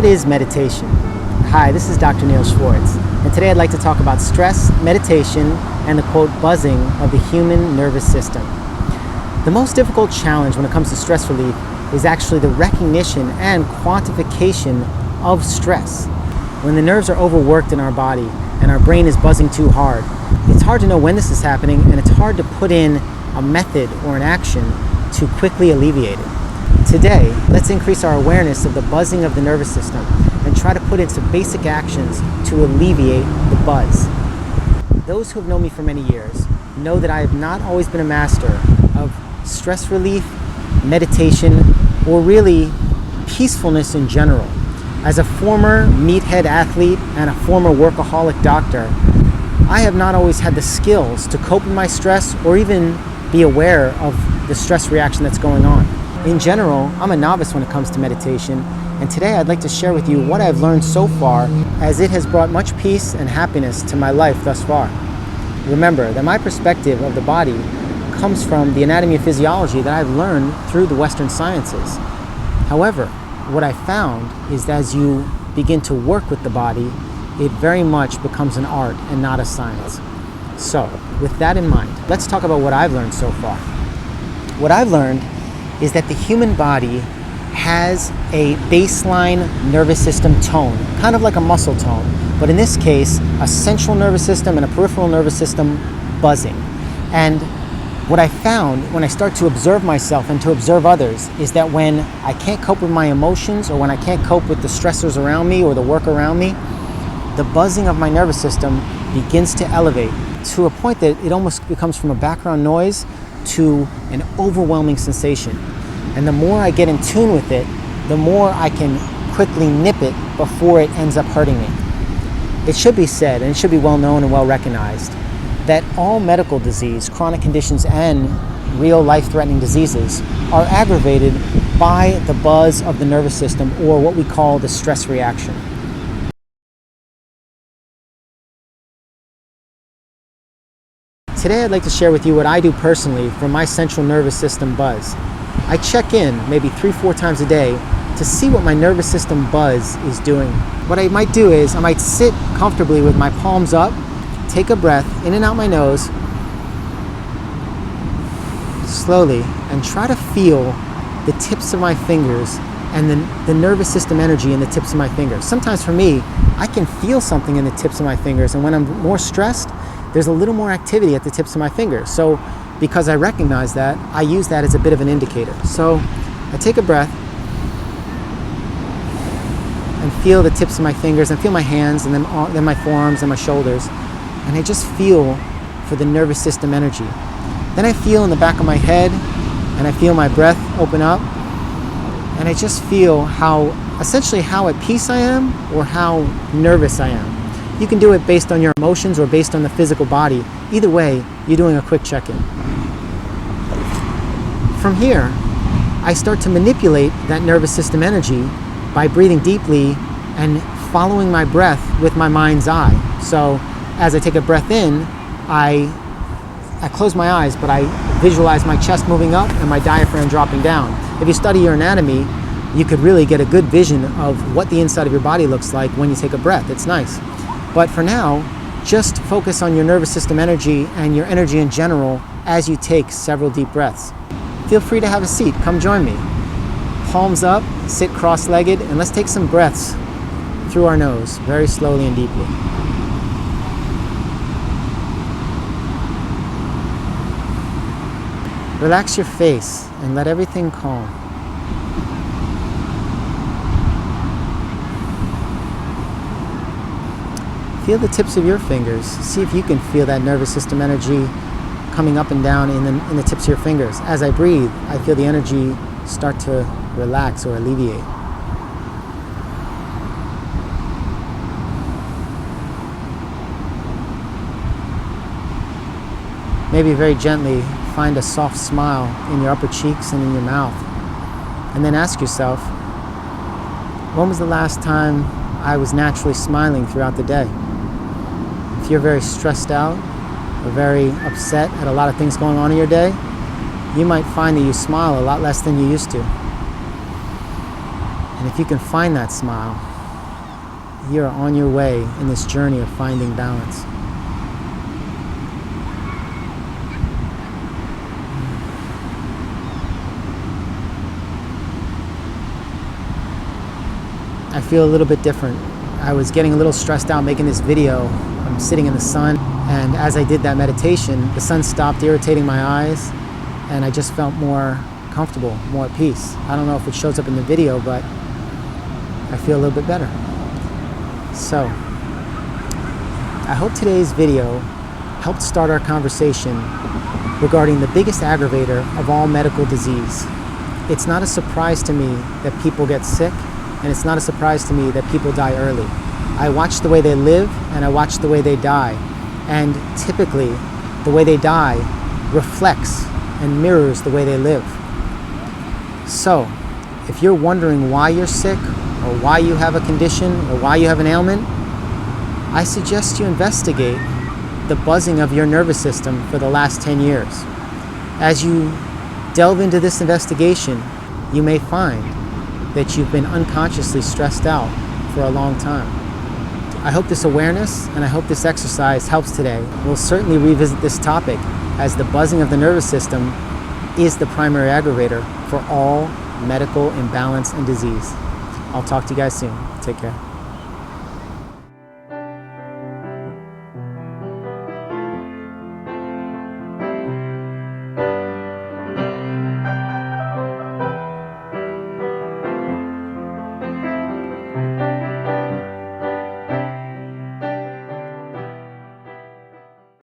What is meditation? Hi, this is Dr. Neal, and today I'd like to talk about stress, meditation, and the quote, buzzing of the human nervous system. The most difficult challenge when it comes to stress relief is actually the recognition and quantification of stress. When the nerves are overworked in our body and our brain is buzzing too hard, it's hard to know when this is happening, and it's hard to put in a method or an action to quickly alleviate it. Today, let's increase our awareness of the buzzing of the nervous system and try to put in some basic actions to alleviate the buzz. Those who have known me for many years know that I have not always been a master of stress relief, meditation, or really peacefulness in general. As a former meathead athlete and a former workaholic doctor, I have not always had the skills to cope with my stress or even be aware of the stress reaction that's going on. In general, I'm a novice when it comes to meditation, and today I'd like to share with you what I've learned so far, as it has brought much peace and happiness to my life thus far. Remember that my perspective of the body comes from the anatomy and physiology that I've learned through the Western sciences. However, what I found is that as you begin to work with the body, it very much becomes an art and not a science. So, with that in mind, let's talk about what I've learned so far. What I've learned is that the human body has a baseline nervous system tone, kind of like a muscle tone, but in this case, a central nervous system and a peripheral nervous system buzzing. And what I found when I start to observe myself and to observe others is that when I can't cope with my emotions, or when I can't cope with the stressors around me or the work around me, the buzzing of my nervous system begins to elevate to a point that it almost becomes from a background noise to an overwhelming sensation. And the more I get in tune with it, the more I can quickly nip it before it ends up hurting me. It should be said, and it should be well known and well recognized, that all medical disease, chronic conditions, and real life-threatening diseases are aggravated by the buzz of the nervous system, or what we call the stress reaction. Today I'd like to share with you what I do personally for my central nervous system buzz. I check in maybe 3-4 times a day to see what my nervous system buzz is doing. What I might do is I might sit comfortably with my palms up, take a breath in and out my nose slowly, and try to feel the tips of my fingers and the nervous system energy in the tips of my fingers. Sometimes for me, I can feel something in the tips of my fingers, and when I'm more stressed, there's a little more activity at the tips of my fingers. So because I recognize that, I use that as a bit of an indicator. So I take a breath and feel the tips of my fingers, and feel my hands, and then my forearms and my shoulders, and I just feel for the nervous system energy. Then I feel in the back of my head, and I feel my breath open up, and I just feel essentially how at peace I am or how nervous I am. You can do it based on your emotions or based on the physical body. Either way, you're doing a quick check-in. From here, I start to manipulate that nervous system energy by breathing deeply and following my breath with my mind's eye. So as I take a breath in, I close my eyes, but I visualize my chest moving up and my diaphragm dropping down. If you study your anatomy, you could really get a good vision of what the inside of your body looks like when you take a breath. It's nice. But for now, just focus on your nervous system energy and your energy in general as you take several deep breaths. Feel free to have a seat. Come join me. Palms up, sit cross-legged, and let's take some breaths through our nose, very slowly and deeply. Relax your face and let everything calm. Feel the tips of your fingers. See if you can feel that nervous system energy coming up and down in the tips of your fingers. As I breathe, I feel the energy start to relax or alleviate. Maybe very gently find a soft smile in your upper cheeks and in your mouth. And then ask yourself, when was the last time I was naturally smiling throughout the day? If you're very stressed out or very upset at a lot of things going on in your day, you might find that you smile a lot less than you used to. And if you can find that smile, you are on your way in this journey of finding balance. I feel a little bit different. I was getting a little stressed out making this video. I'm sitting in the sun, and as I did that meditation, the sun stopped irritating my eyes, and I just felt more comfortable, more at peace. I don't know if it shows up in the video, but I feel a little bit better. So, I hope today's video helped start our conversation regarding the biggest aggravator of all medical disease. It's not a surprise to me that people get sick, and it's not a surprise to me that people die early. I watch the way they live, and I watch the way they die. And typically, the way they die reflects and mirrors the way they live. So, if you're wondering why you're sick, or why you have a condition, or why you have an ailment, I suggest you investigate the buzzing of your nervous system for the last 10 years. As you delve into this investigation, you may find that you've been unconsciously stressed out for a long time. I hope this awareness and I hope this exercise helps today. We'll certainly revisit this topic, as the buzzing of the nervous system is the primary aggravator for all medical imbalance and disease. I'll talk to you guys soon. Take care.